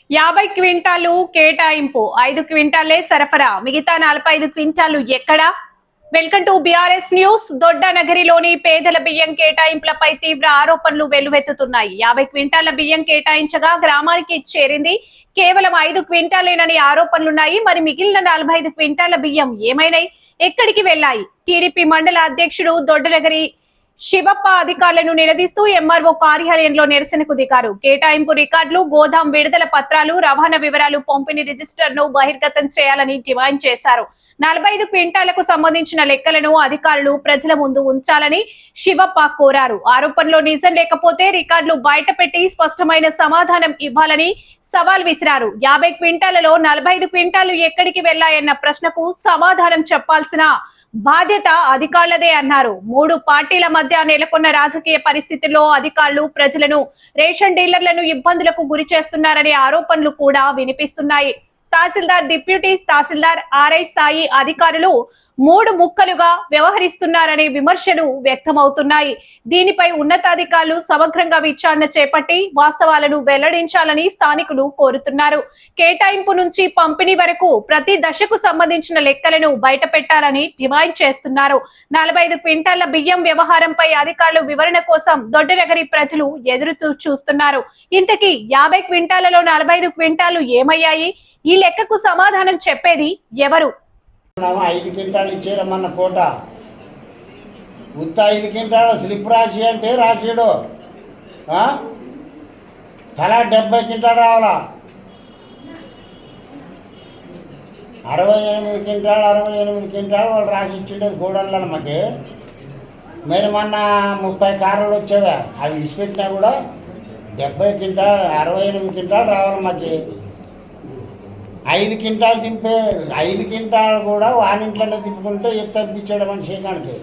50 quintal కేటాయింపు 5 క్వింటాలే సరఫరా మిగతా 45 క్వింటాలు ఎక్కడ? Welcome to BRS news. దొడ్డ నగరిలోని పేదల బియ్యం కేటాయింపులపై తీవ్ర ఆరోపణలు వెల్లువెత్తుతున్నాయి. 50 క్వింటాల బియ్యం కేటాయించగా గ్రామానికి చేరింది కేవలం 5 క్వింటాలేనని ఆరోపణలున్నాయి. మరి మిగిలిన 45 క్వింటాల బియ్యం ఏమైనాయి? ఎక్కడికి వెళ్లాయి? టీడీపీ మండల అధ్యక్షుడు దొడ్డనగరి శివప్ప అధికారులను నిలదీస్తూ ఎంఆర్ఓ కార్యాలయంలో నిరసనకు దిగారు. కేటాయింపు రికార్డులు, గోదాం విడుదల పత్రాలు, రవాణా వివరాలు, పంపిణీ రిజిస్టర్ ను బహిర్గతం చేయాలని డిమాండ్ చేశారు. 45 క్వింటాలకు సంబంధించిన లెక్కలను అధికారులు ప్రజల ముందు ఉంచాలని శివప్ప కోరారు. ఆరోపణలో నిజం లేకపోతే రికార్డులు బయటపెట్టి స్పష్టమైన సమాధానం ఇవ్వాలని సవాల్ విసిరారు. 50 క్వింటాలలో 45 క్వింటాలు ఎక్కడికి వెళ్లాయన్న ప్రశ్నకు సమాధానం చెప్పాల్సిన బాధ్యత అధికారులదే అన్నారు. 3 పార్టీల మధ్య నెలకొన్న రాజకీయ పరిస్థితుల్లో అధికారులు ప్రజలను, రేషన్ డీలర్లను ఇబ్బందులకు గురి చేస్తున్నారనే ఆరోపణలు కూడా వినిపిస్తున్నాయి. తహసీల్దార్, డిప్యూటీ తహసీల్దార్, ఆర్ఐ స్థాయి అధికారులు 3 ముక్కలుగా వ్యవహరిస్తున్నారనే విమర్శలు వ్యక్తమవుతున్నాయి. దీనిపై ఉన్నతాధికారులు సమగ్రంగా విచారణ చేపట్టి వాస్తవాలను వెల్లడించాలని స్థానికులు కోరుతున్నారు. కేటాయింపు నుంచి పంపిణీ వరకు ప్రతి దశకు సంబంధించిన లెక్కలను బయటపెట్టాలని డిమాండ్ చేస్తున్నారు. 45 క్వింటాల బియ్యం వ్యవహారంపై అధికారులు వివరణ కోసం దొడ్డనగరి ప్రజలు ఎదురు చూస్తున్నారు. ఇంతకీ 50 క్వింటాలలో 45 క్వింటాలు ఏమయ్యాయి? ఈ లెక్కకు సమాధానం చెప్పేది ఎవరు? 5 క్వింటాలు ఇచ్చేరమ్మన్న కోట ఉత్త 5 క్వింటాలు స్లిప్ రాసి అంటే రాసాడు తలా 70 క్వింటాలు రావాలా. 68 క్వింటాలు వాళ్ళు రాసి ఇచ్చిండేది గోడౌన్లో మాకు. మరి మొన్న 30 కార్లు వచ్చేవా, అవి ఇచ్చిపెట్టినా కూడా 70 క్వింటాలు 68 క్వింటాలు రావాలి మాకు. 5 క్వింటాలు దింపే 5 క్వింటాలు కూడా వానింట్లోనే దింపుకుంటే తప్పించాడు మన శ్రీకాంత్కి.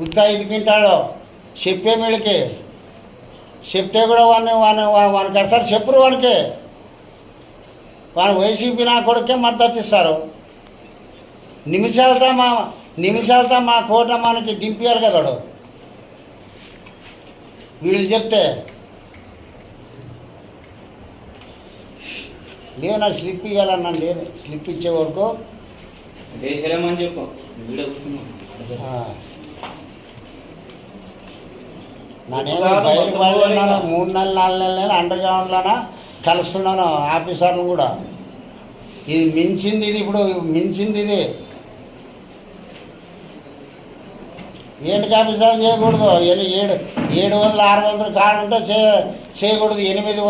ఉత్త 5 క్వింటాలు చెప్పే మీళ్ళకి చెప్తే కూడా వానికి అసలు చెప్పురు. వానికి వైసీపీ నా కొడుకే మద్దతు ఇస్తారు. నిమిషాలతో మా కోట మనకి దింపేయాలి కదా వీళ్ళు చెప్తే. లేదు నాకు స్లిప్ ఇవ్వాలన్నా, లేదు స్లిప్ ఇచ్చే వరకు చెప్పు. నానేమో బయటకు బయలుదేరినాను. 3 నెలలు 4 నెలలు అండర్ గ్రౌండ్లోనా కలుస్తున్నాను ఆఫీసర్లు కూడా. ఇది మించింది, ఇది ఇప్పుడు మించింది. ఇది ఏంటికి ఆఫీసర్లు చేయకూడదు. 700 600 కాళ్ళు ఉంటే చేయకూడదు. 800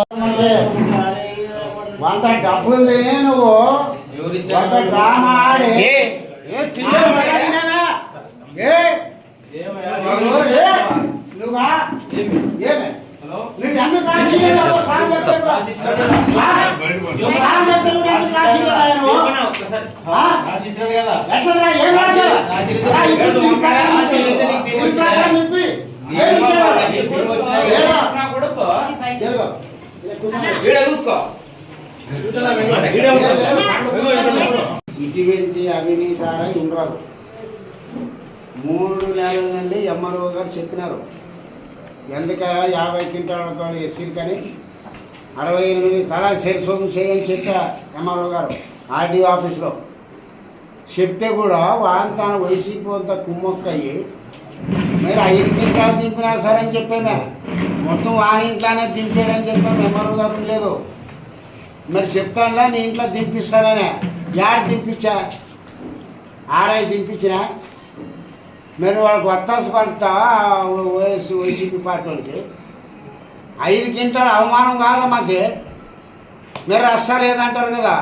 వంద డబ్బులు నువ్వు ఒక డ్రామా ఆడి చూసుకో. ఇటువంటి అవినీతి ఉండరాదు. 3 నెలల నుండి ఎంఆర్ఓ గారు చెప్పినారు. ఎందుక 50 క్వింటాల ఎస్సీలు కానీ 68 తలా సరిసోము చేయని చెప్పా ఎంఆర్ఓ గారు ఆర్డీఓ ఆఫీస్లో. చెప్తే కూడా వాంతాన వైసీపీ అంతా కుమ్మక్కయ్యి మీరు 5 క్వింటాలు దింపినా సరే అని చెప్పామే. మొత్తం వానింట్లోనే దింపాడని చెప్పాము. ఎంఆర్ఓ గారు లేదు మరి చెప్తానులా నీ ఇంట్లో దింపిస్తాననే. Add దింపించా, RI దింపించిన. మరి వాళ్ళకి వత్తాసు పలుకుతా వైసీపీ పార్టీ వాళ్ళకి. 5 క్వింటాలు అవమానం కాదా మాకే? మీరు అస్సలు లేదంటారు కదా.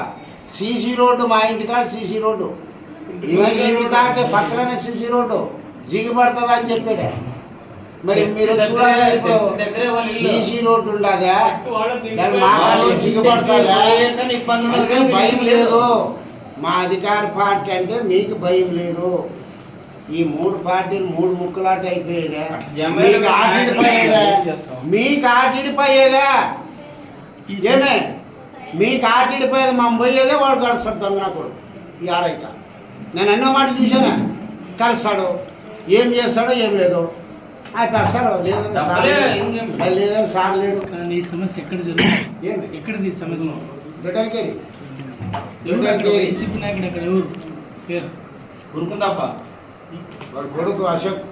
సీసీ రోడ్డు మా ఇంటికాడ సీసీ రోడ్డు, ఇవన్నీ ఇంటి దాకే పక్కనే సీసీ రోడ్డు జిగిపడుతుంది అని చెప్పాడే. మరి మీరు చూడాలి, ఇప్పుడు సీసీ రోడ్డు ఉండదా మాకు జిగుపడుతుందా? భయం లేదు. మా అధికార పార్టీ అంటే మీకు భయం లేదు. ఈ 3 పార్టీలు 3 ముక్కలాట అయిపోయేదా? మీకు ఆటిడిపోయేదా? ఏమే మీకు ఆటిడిపోయేది మా పోయేదే వాడు కలుస్తాడు. దొంగనప్పుడు యారైతే నేను ఎన్నో మాట చూసానా. కలుస్తాడు, ఏం చేస్తాడో ఏం లేదు. అసలు డబ్బులే ఇంకేం. లేదని సార్ లేడు. కానీ ఈ సమస్య ఎక్కడ జరుగుతుంది? ఏమి ఎక్కడిది ఈ సమస్య? బిడ్డలకేది ఎవరు అక్కడ వైసీపీ నాయకుడు అక్కడ ఎవరు పేరు? ఉరుకుందాపా వాడు కొడుకు అశోక్.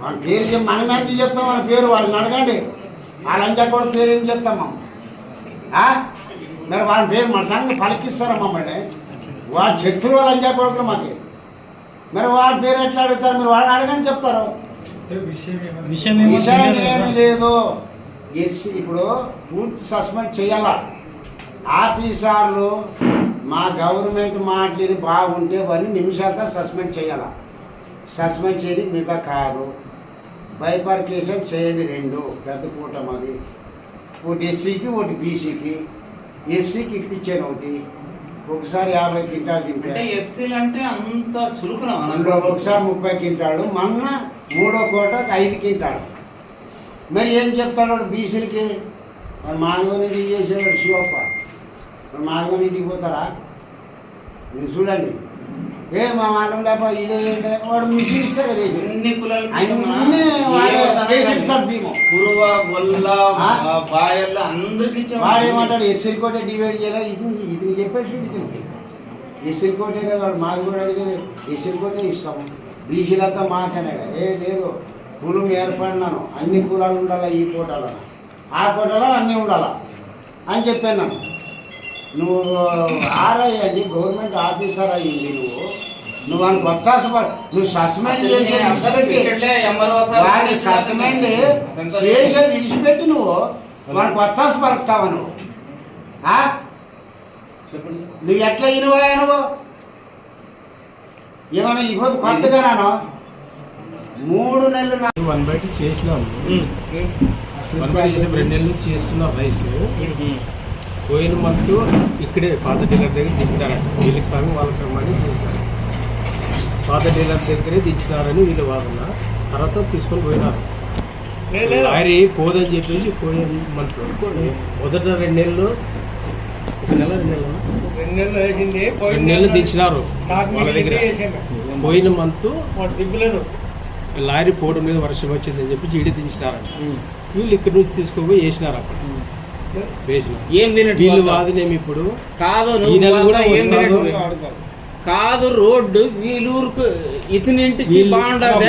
వాళ్ళ పేరు మన మీద చెప్తాం, వాళ్ళ పేరు వాళ్ళని అడగండి. వాళ్ళంజా కూడా పేరు ఏం చెప్తాం మరి వాళ్ళ పేరు మన సంగతి పలికిస్తారా మమ్మల్ని? వాళ్ళ శత్రువు లంజా కొడుకులు మాకు. మరి వాళ్ళ పేరు ఎట్లా అడుగుతారు? మీరు వాళ్ళని అడగని చెప్తారు. విషయం విషయం ఏమి లేదు. ఇప్పుడు పూర్తి సస్పెండ్ చేయాలా. ఆఫీసర్లు మా గవర్నమెంట్ మాటలు బాగుంటే వారిని నిమిషాలతో సస్పెండ్ చేయాలా. సస్పెండ్ చేయడానికి మిగతా కాదు. బైపార్కేషన్ చేయండి. 2 పెద్ద కూటమది. ఒకటి ఎస్సీకి ఒకటి బీసీకి. ఎస్సీకి ఇప్పించాను ఒకటి. ఒకసారి 50 క్వింటాలు అంటే తింటే ఎస్సీలు అంటే అంత చురుకునా అందులో ఒకసారి 30 క్వింటాలు. మొన్న 3వ కోటకు 5 క్వింటాలు. మరి ఏం చెప్తాడు బీసీలకి? మరి మాధవనింటికి చేసేవాడు శివప్ప. మరి మాధవనింటికి పోతారా? మీరు చూడండి. మా మాధవ లేప ఇదే వాడు మిషన్ ఇస్తాడు కదా. అన్ని కులాలు అన్నీ చేసిస్తాడు భీమం. కురువ గొల్ల బాయళ్ళు అందరికి వాడేమంటాడు ఎస్సీల కోటే డివైడ్ చేయాలి. ఇతను చెప్పేసి తెలిసి ఎస్సీల కోటే కదా వాడు మాది కూడా అడిగేది. ఎస్సీల కోటే ఇస్తాము. బీసీలంతా మాకన్నాడు. లేదు కులం ఏర్పడినాను, అన్ని కులాలు ఉండాలా ఈ కోటాలో, ఆ కోటాలో అన్నీ ఉండాలా అని చెప్పాను నన్ను. నువ్వు ఆర్ఐ అండి, గవర్నమెంట్ ఆఫీసర్ అయ్యింది. నువ్వు అని కొత్త నువ్వు సస్పెండ్ చేసేది వాడిని సస్పెండ్ చేసేది ఇడిచిపెట్టి నువ్వు వాడిని కొత్త పలుకుతావా? నువ్వు ఎట్లా ఇనువా? నువ్వు ఏమన్నా ఇవ్వదు కొత్తగానాను. 3 నెలలు 1/2 చేసినాము. 2 నెలలు చేస్తున్నాం రైస్. పోయిన మంత్ ఇక్కడే పాత డీలర్ దగ్గర దించినారంట. వీళ్ళకి సగం వాళ్ళకి సగం అని దించినారు. పాత డీలర్ దగ్గరే దించినారని వీళ్ళు వాదన. తర్వాత తీసుకొని పోయినారు. లారీ పోదని చెప్పేసి పోయిన మంత్ మొదట 2 నెలలు 1 నెల 2 నెలలు వేసింది 2 నెలలు దించినారు వాళ్ళ దగ్గర. పోయిన మంత్ దిబ్బలేదు. లారీ పోవడం మీద వర్షం వచ్చిందని చెప్పి ఈడ దించినారంట. వీళ్ళు ఇక్కడి నుంచి తీసుకొని వేసినారు. అక్కడ ఏం వీళ్ళు వాదనేమి ఇప్పుడు కాదు ఈ నెల కూడా వస్తారు. కాదు రోడ్డు వీళ్ళూరుకు ఇతనింటికి బాగుండదు.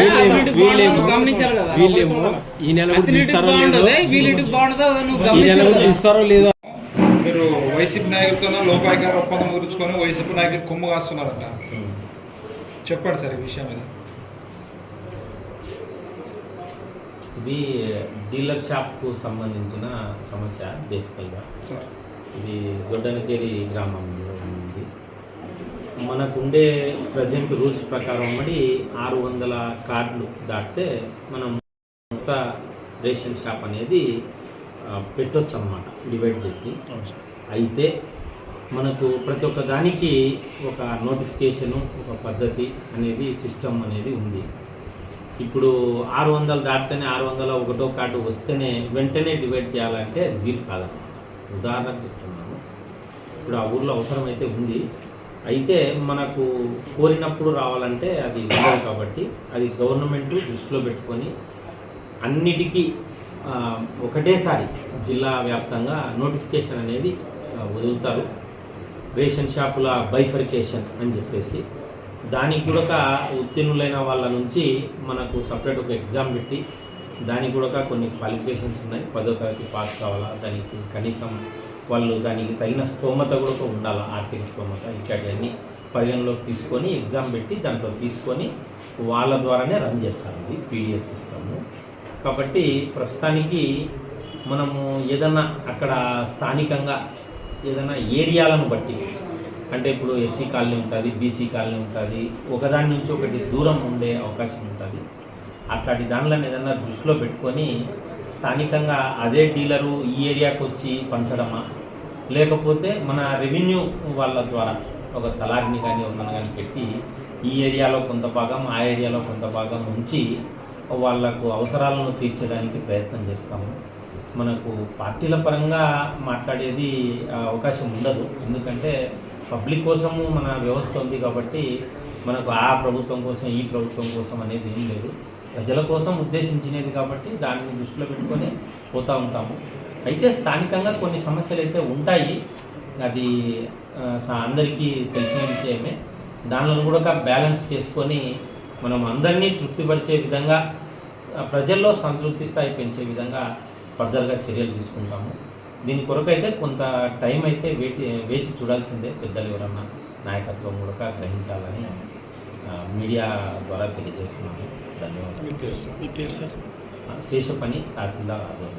గమనించాలి కదా. వీళ్ళేమో ఈ నెల వీళ్ళింటికి బాగుండదా ఈ నెల ఇస్తారో లేదా? మీరు వైసీపీ నాయకులతో లోపాయికార ఒప్పందం గురించుకొని వైసీపీ నాయకులు కొమ్ము కాస్తున్నారంట. చెప్పండి సార్ ఈ విషయం మీద. ఇది డీలర్ షాప్కు సంబంధించిన సమస్య బేసికల్గా. సార్ ఇది దొడ్డనకేరి గ్రామంలో ఉంది. మనకుండే ప్రజెంట్ రూల్స్ ప్రకారం 600 కార్డులు దాటితే మనం కొత్త రేషన్ షాప్ అనేది పెట్టొచ్చు అన్నమాట, డివైడ్ చేసి. అయితే మనకు ప్రతి ఒక్క దానికి ఒక నోటిఫికేషను, ఒక పద్ధతి అనేది, సిస్టమ్ అనేది ఉంది. ఇప్పుడు 600 దాటితేనే 601వ కార్డు వస్తేనే వెంటనే డివైడ్ చేయాలంటే వీలు కాదు. ఉదాహరణకు చెప్తున్నాను. ఇప్పుడు ఆ ఊర్లో అవసరమైతే ఉంది, అయితే మనకు కోరినప్పుడు రావాలంటే అది ఉండదు. కాబట్టి అది గవర్నమెంట్ దృష్టిలో పెట్టుకొని అన్నిటికీ ఒకటేసారి జిల్లా వ్యాప్తంగా నోటిఫికేషన్ అనేది వదులుతారు. రేషన్ షాపుల బైఫర్కేషన్ అని చెప్పేసి దానికి కూడా ఉత్తీర్ణులైన వాళ్ళ నుంచి మనకు సపరేట్ ఒక ఎగ్జామ్ పెట్టి దానికి కూడా కొన్ని క్వాలిఫికేషన్స్ ఉన్నాయి. 10వ తరగతి పాస్ కావాలా, దానికి కనీసం వాళ్ళు దానికి తగిన స్తోమత కూడా ఉండాలి, ఆర్థిక స్తోమత. ఇట్లాంటివన్నీ పరిగణలోకి తీసుకొని ఎగ్జామ్ పెట్టి దాంట్లో తీసుకొని వాళ్ళ ద్వారానే రన్ చేస్తారు ఇది పీడిఎస్ సిస్టము. కాబట్టి ప్రస్తుతానికి మనము ఏదన్నా అక్కడ స్థానికంగా ఏదైనా ఏరియాలను బట్టి, అంటే ఇప్పుడు ఎస్సీ కాలనీ ఉంటుంది, బీసీ కాలనీ ఉంటుంది, ఒకదాని నుంచి ఒకటి దూరం ఉండే అవకాశం ఉంటుంది. అట్లాంటి దానిలను ఏదన్నా దృష్టిలో పెట్టుకొని స్థానికంగా అదే డీలరు ఈ ఏరియాకి వచ్చి పంచడమా, లేకపోతే మన రెవెన్యూ వాళ్ళ ద్వారా ఒక తలారిని కానీ ఒకరిని కానీ పెట్టి ఈ ఏరియాలో కొంత భాగం, ఆ ఏరియాలో కొంత భాగం ఉంచి వాళ్లకు అవసరాలను తీర్చడానికి ప్రయత్నం చేస్తాము. మనకు పార్టీల పరంగా మాట్లాడేది అవకాశం ఉండదు, ఎందుకంటే పబ్లిక్ కోసము మన వ్యవస్థ ఉంది కాబట్టి మనకు ఆ ప్రభుత్వం కోసం ఈ ప్రభుత్వం కోసం అనేది ఏం లేదు. ప్రజల కోసం ఉద్దేశించినది కాబట్టి దాన్ని దృష్టిలో పెట్టుకొని పోతూ ఉంటాము. అయితే స్థానికంగా కొన్ని సమస్యలు అయితే ఉంటాయి, అది అందరికీ తెలిసిన విషయమే. దానిలో కూడా బ్యాలెన్స్ చేసుకొని మనం అందరినీ తృప్తిపరిచే విధంగా, ప్రజల్లో సంతృప్తి స్థాయి పెంచే విధంగా ఫర్దర్గా చర్యలు తీసుకుంటాము. దీని కొరకైతే కొంత టైం అయితే వేచి చూడాల్సిందే. పెద్దలు ఎవరన్నా నాయకత్వం కూడా గ్రహించాలని మీడియా ద్వారా తెలియజేస్తున్నాము. ధన్యవాదాలు. మీ పేరు సార్? శేషపని తహసీల్దార్ ఆధ్వర్యం.